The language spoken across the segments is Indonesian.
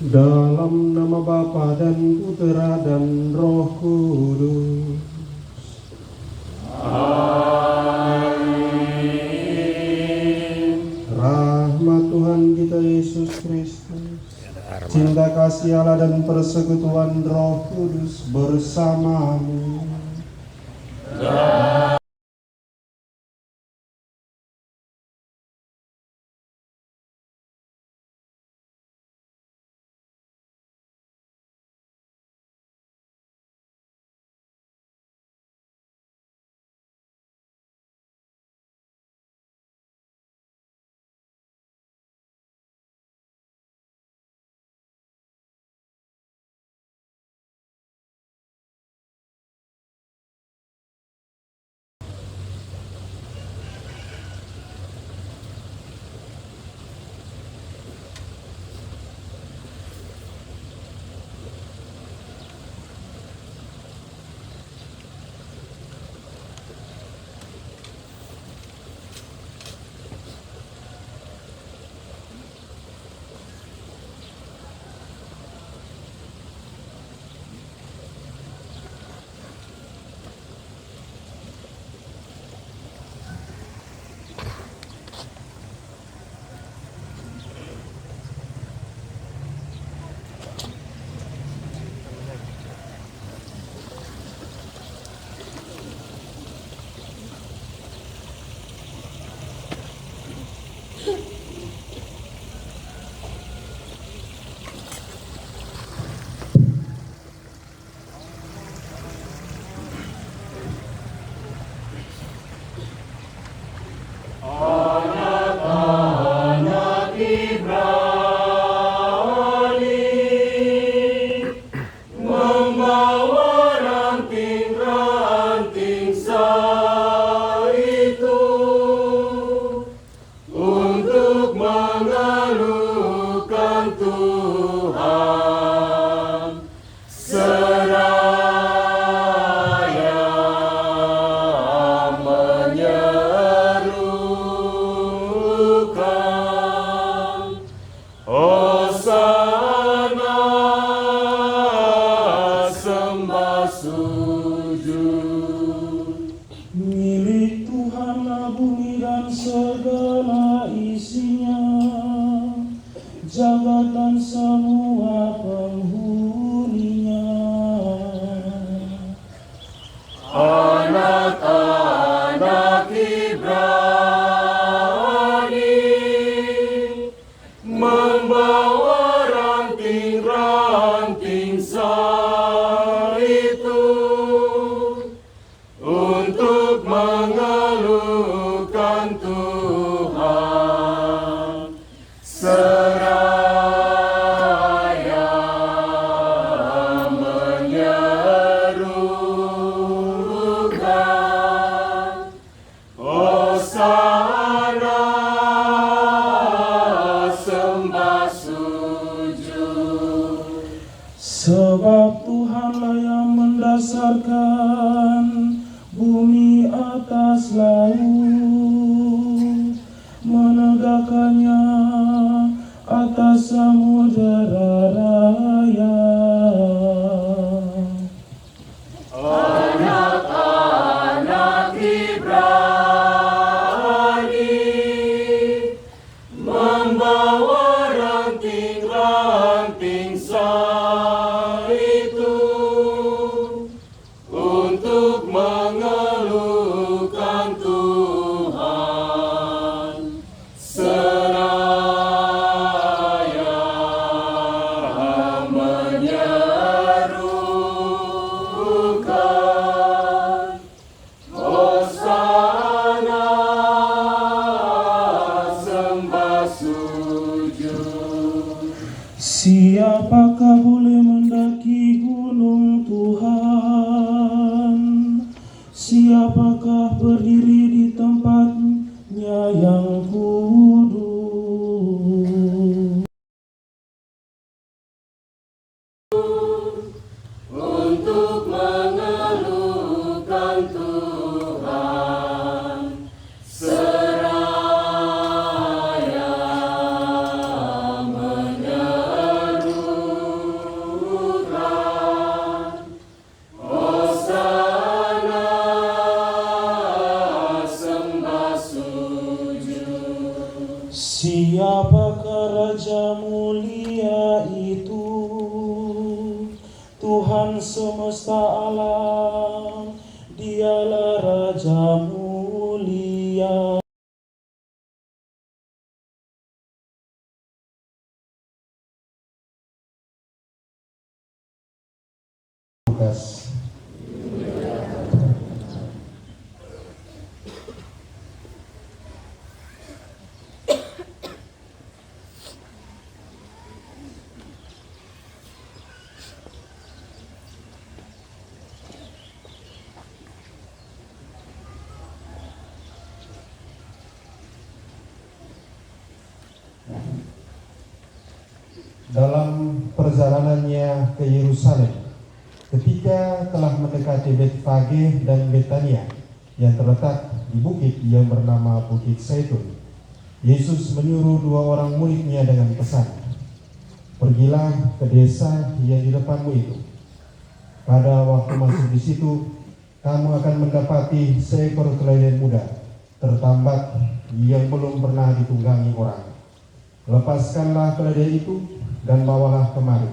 Dalam nama Bapa dan Putera dan Roh Kudus. Amin. Rahmat Tuhan kita Yesus Kristus, cinta kasih Allah dan persekutuan Roh Kudus bersamamu. Sebab Tuhanlah yang mendasarkan bumi atas laut, menegakkannya atas samudera raya. Anak-anak Ibrani membawa ranting-ranting itu untuk mengeluhkan Tuhan, seraya menyerukan Hosana, sembah sujud. Siapakah boleh mendaki gunung Tuhan? Siapakah berdiri di tempatnya yang kudus? Untuk mengeluhkan Tuhan, seraya menyerukan Raja mulia itu, Tuhan semesta alam, Dialah Raja mulia. Lukas. Dalam perjalanannya ke Yerusalem, ketika telah mendekati Betfage dan Betania yang terletak di bukit yang bernama Bukit Zaitun, Yesus menyuruh 2 orang muridnya dengan pesan, "Pergilah ke desa yang di depanmu itu. Pada waktu masuk di situ, kamu akan mendapati seekor keledai muda tertambat yang belum pernah ditunggangi orang. Lepaskanlah keledai itu dan bawalah kemari.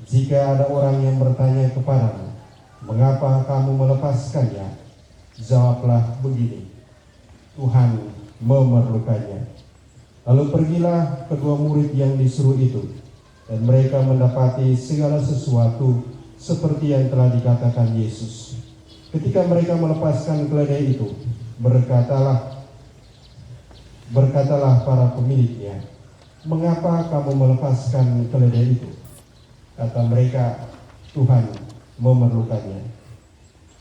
Jika ada orang yang bertanya kepadamu, 'Mengapa kamu melepaskannya?' jawablah begini, 'Tuhan memerlukannya.' Lalu pergilah kedua murid yang disuruh itu, dan mereka mendapati segala sesuatu seperti yang telah dikatakan Yesus. Ketika mereka melepaskan keledai itu, berkatalah para pemiliknya, 'Mengapa kamu melepaskan keledai itu?' Kata mereka, 'Tuhan memerlukannya.'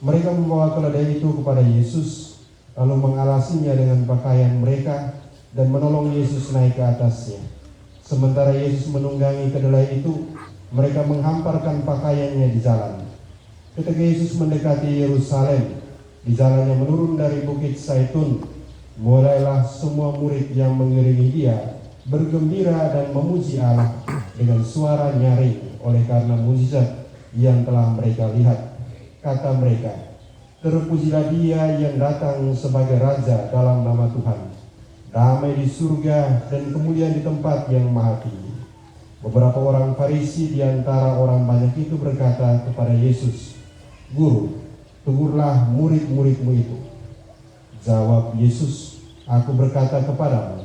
Mereka membawa keledai itu kepada Yesus, lalu mengalasinya dengan pakaian mereka dan menolong Yesus naik ke atasnya. Sementara Yesus menunggangi keledai itu, mereka menghamparkan pakaiannya di jalan. Ketika Yesus mendekati Yerusalem, di jalan yang menurun dari Bukit Zaitun, mulailah semua murid yang mengiringi dia bergembira dan memuji Allah dengan suara nyaring oleh karena mukjizat yang telah mereka lihat. Kata mereka, "Terpujilah Dia yang datang sebagai Raja dalam nama Tuhan. Damai di surga dan kemuliaan di tempat yang maha tinggi." Beberapa orang Farisi di antara orang banyak itu berkata kepada Yesus, "Guru, tegurlah murid-muridmu itu." Jawab Yesus, "Aku berkata kepadamu,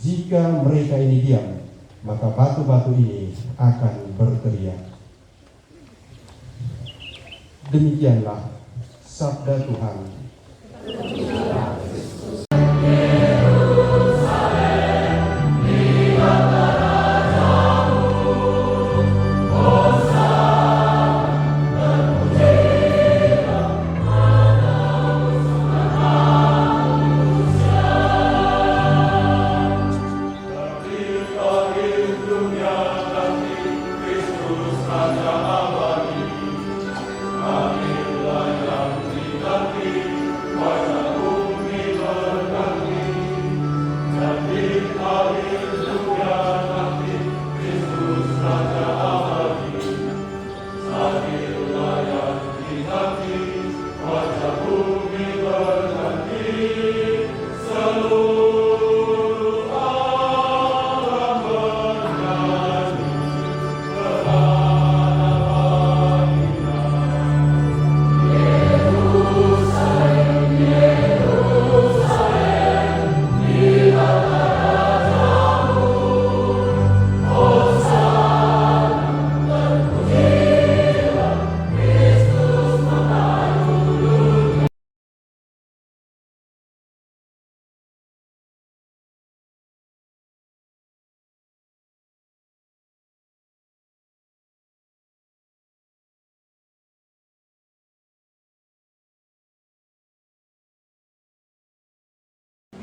jika mereka ini diam, maka batu-batu ini akan berteriak." Demikianlah sabda Tuhan.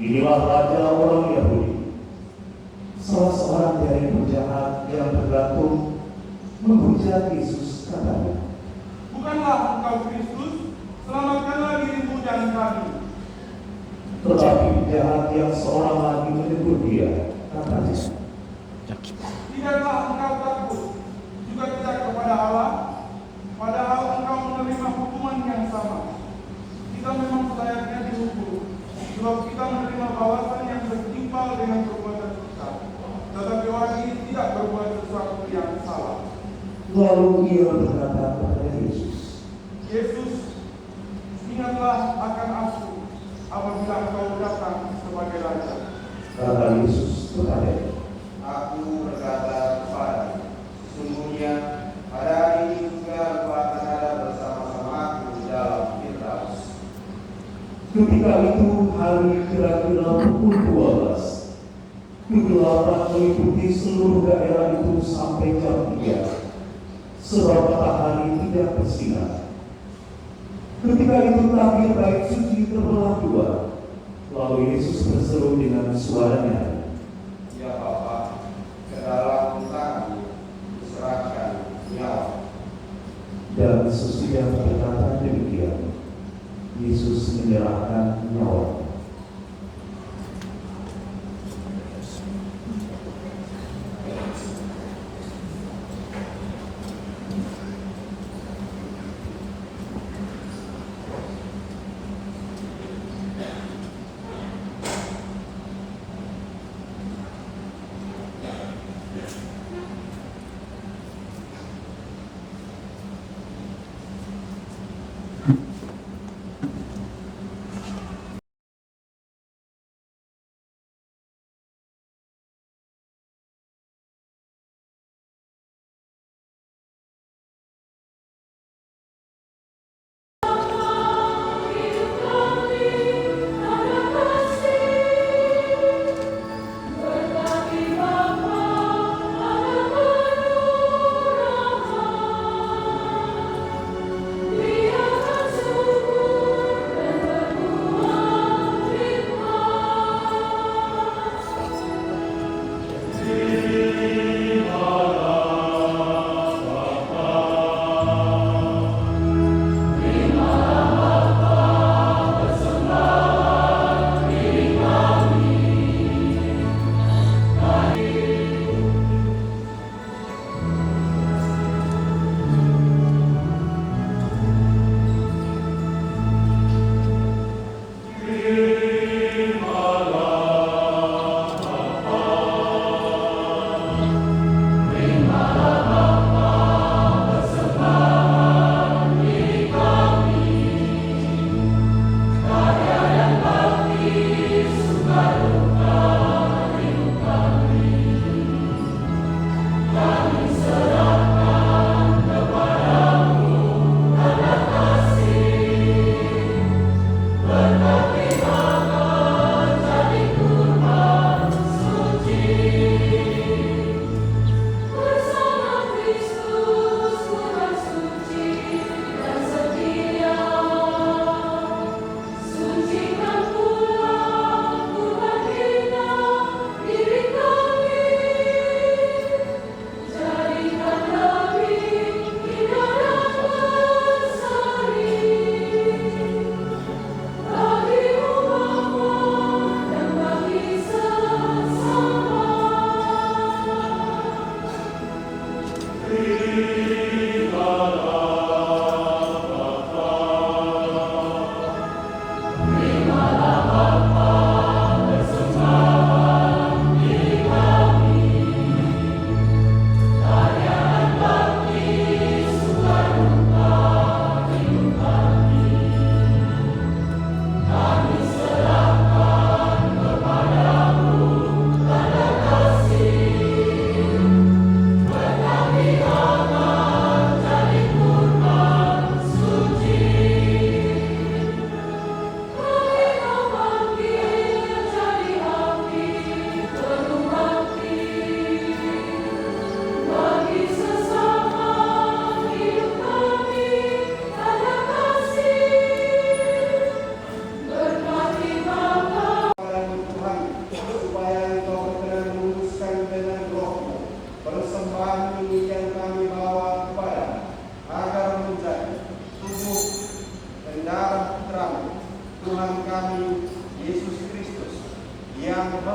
Inilah raja orang Yahudi, salah seorang dari penjahat yang bergantung menghujat Yesus, katanya, "Bukanlah engkau Kristus, selamatkanlah dirimu dan kami." Tetapi penjahat yang seorang lagi menegur dia, katanya, "Tidaklah engkau takut juga tidak kepada Allah, padahal engkau menerima hukuman yang sama. Kita memang selayaknya dihukum, sebab kita menerima balasan yang setimpal dengan perbuatan kita. Tetapi orang Lalu ia berkata kepada Yesus, Yesus, ingatlah akan aku apabila engkau datang sebagai raja. kata Yesus kepadanya, Aku berkata kepadamu, sesungguhnya pada hari ini juga engkau akan ada bersama-sama aku di dalam Firdaus. ketika itu hari kira-kira pukul 12, kegelapan meliputi seluruh daerah itu sampai jam 3, sebab matahari tidak bersinar. Ketika itu tabir bait suci terbelah dua, lalu Yesus berseru dengan suara nyaring, Ya Bapa, ke dalam tangan diserahkan nyawa. dan sesudah berkata demikian, Yesus menyerahkan nyawa.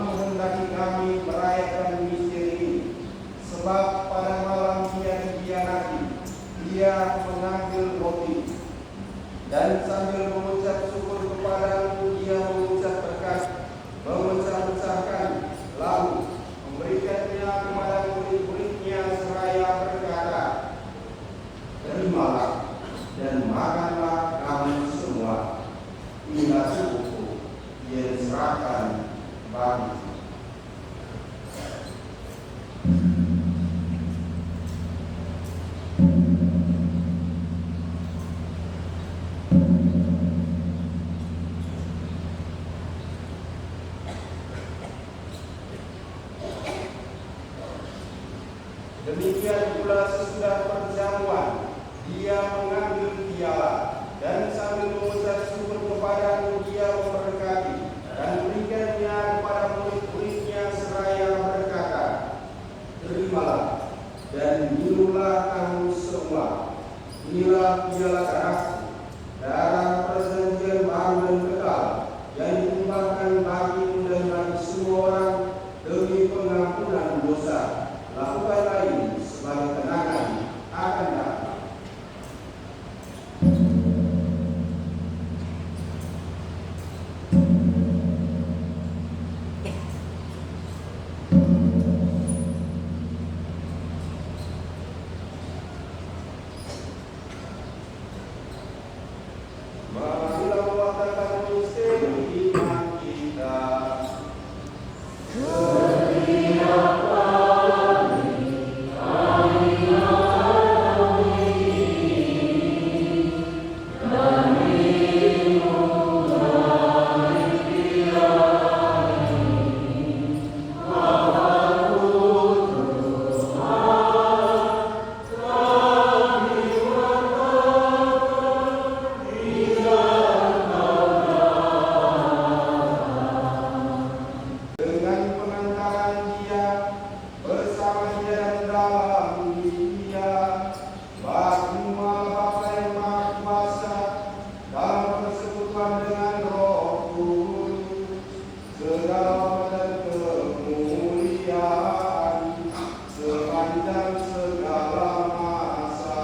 menghendaki kami merayakan misteri ini. Sebab pada malam Dia dikhianati, Dia mengambil roti, dan sambil mengucap syukur kepadamu, Dia mengucap berkat, memecah-mecahkan, lalu memberikannya kepada murid-muridnya seraya berkata, Demikian pula sesudah perjamuan, dia mengambil piala dan sambil mengucap syukur kepadamu, dia memberkati dan berikannya kepada murid-muridnya seraya berkata, "Terimalah dan minumlah kamu semua. Inilah piala darah perjanjian baru dan kekal yang ditumpahkan bagimu dan bagi semua orang demi pengampunan dosa. Lakukanlah ini sebagai kenangan akan datang." Marilah mewakilkan misteri iman kita. Dengan pengantaran dia, bersama dia dan dalam dia, bagimu Allah Bapa yang Maha Kuasa, dalam persekutuan dengan Roh Kudus, segala hormat dan kemuliaan sepanjang segala masa.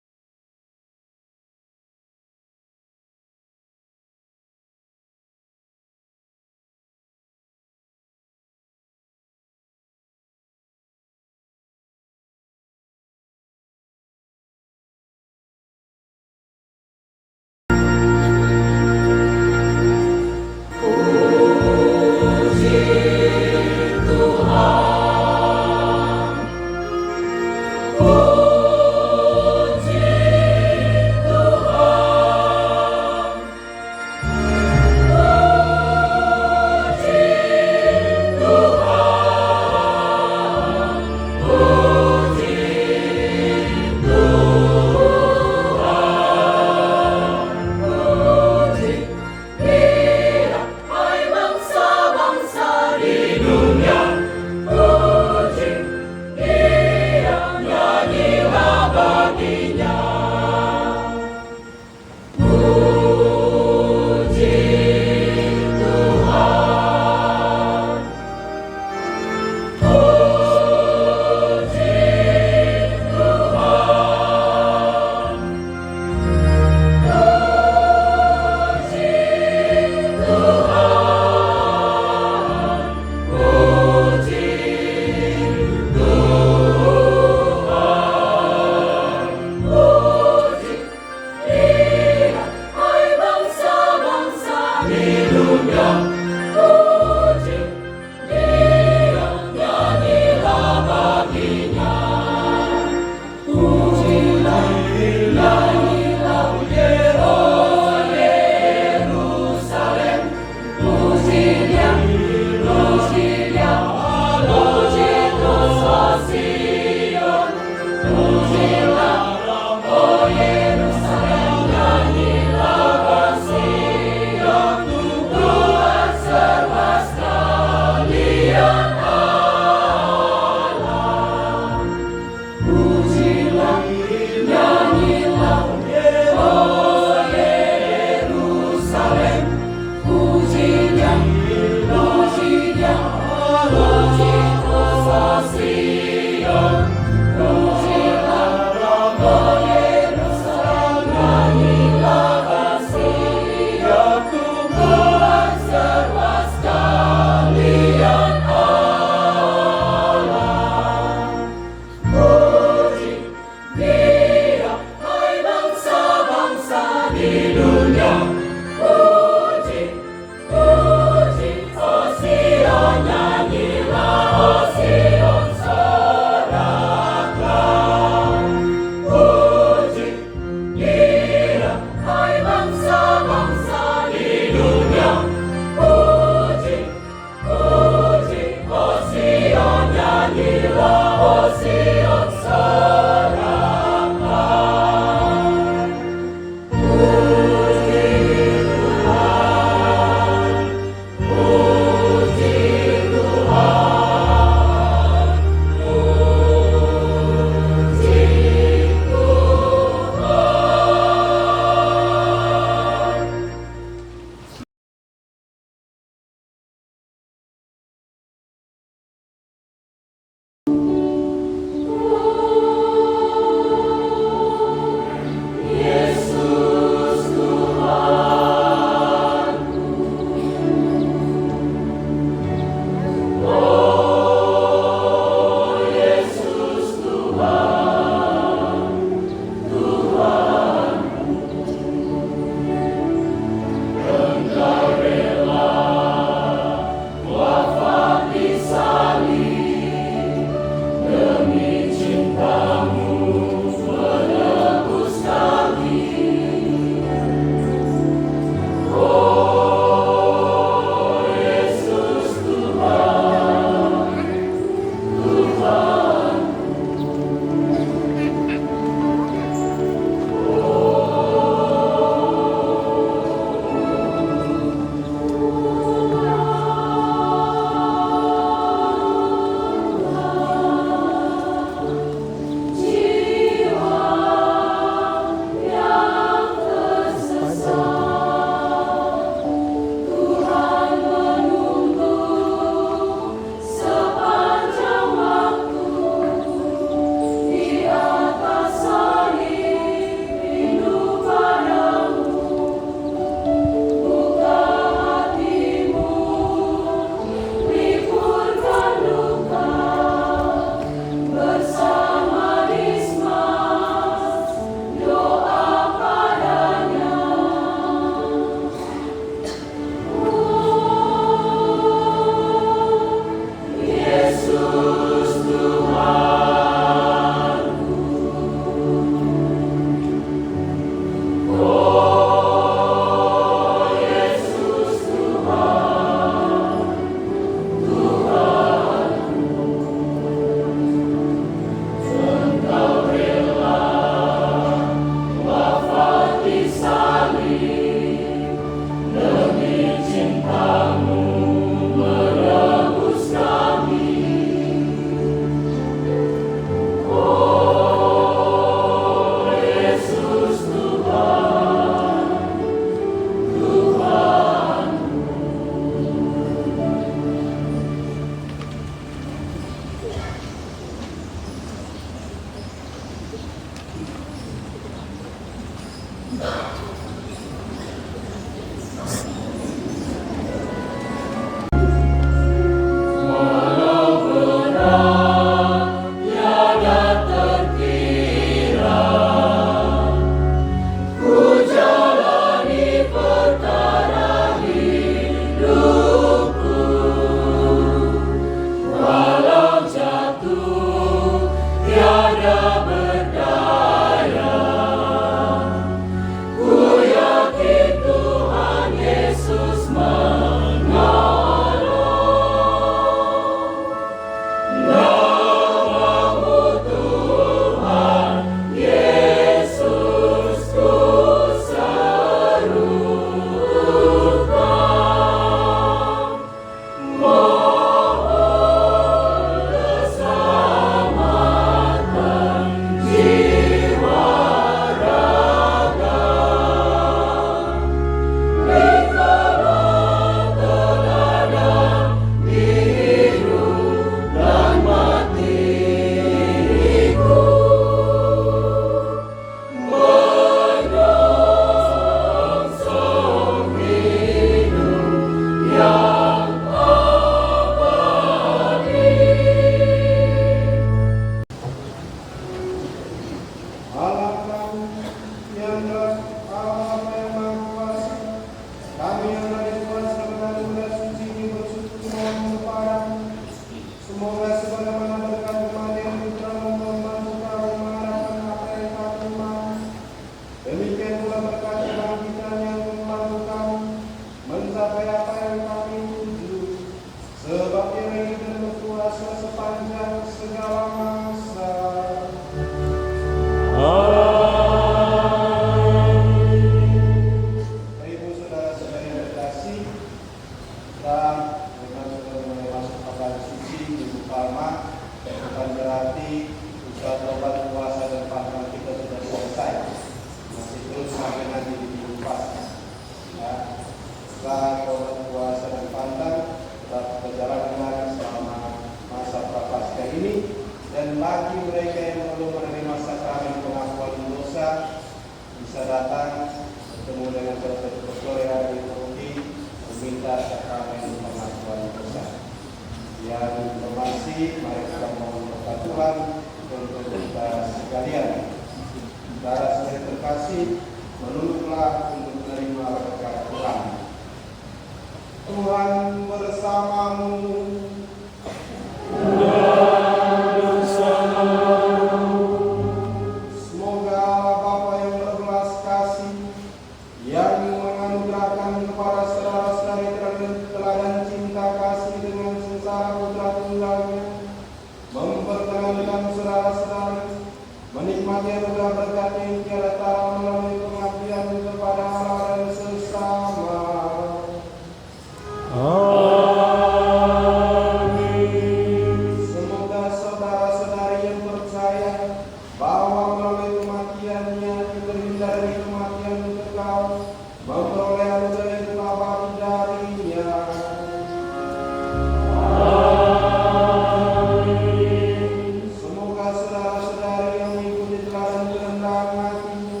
Semoga saudara-saudari yang mengikuti teladan kerendahan hatinya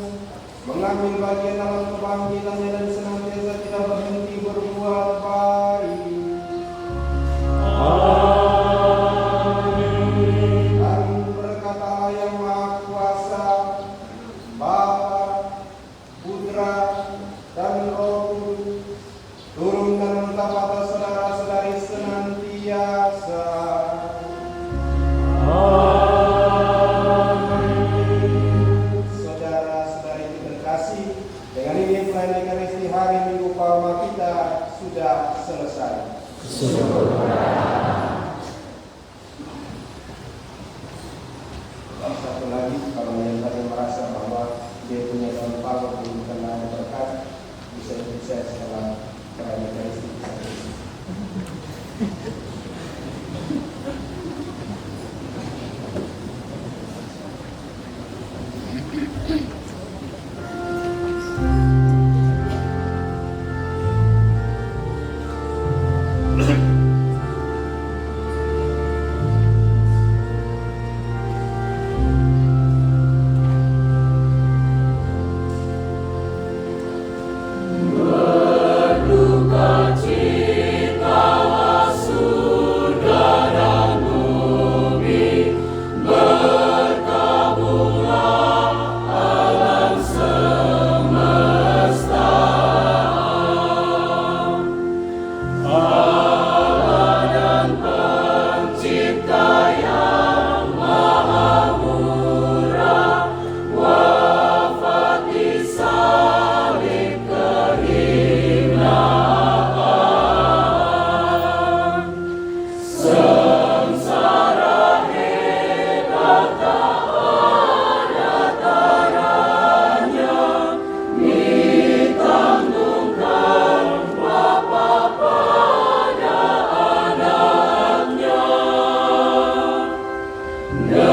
Dan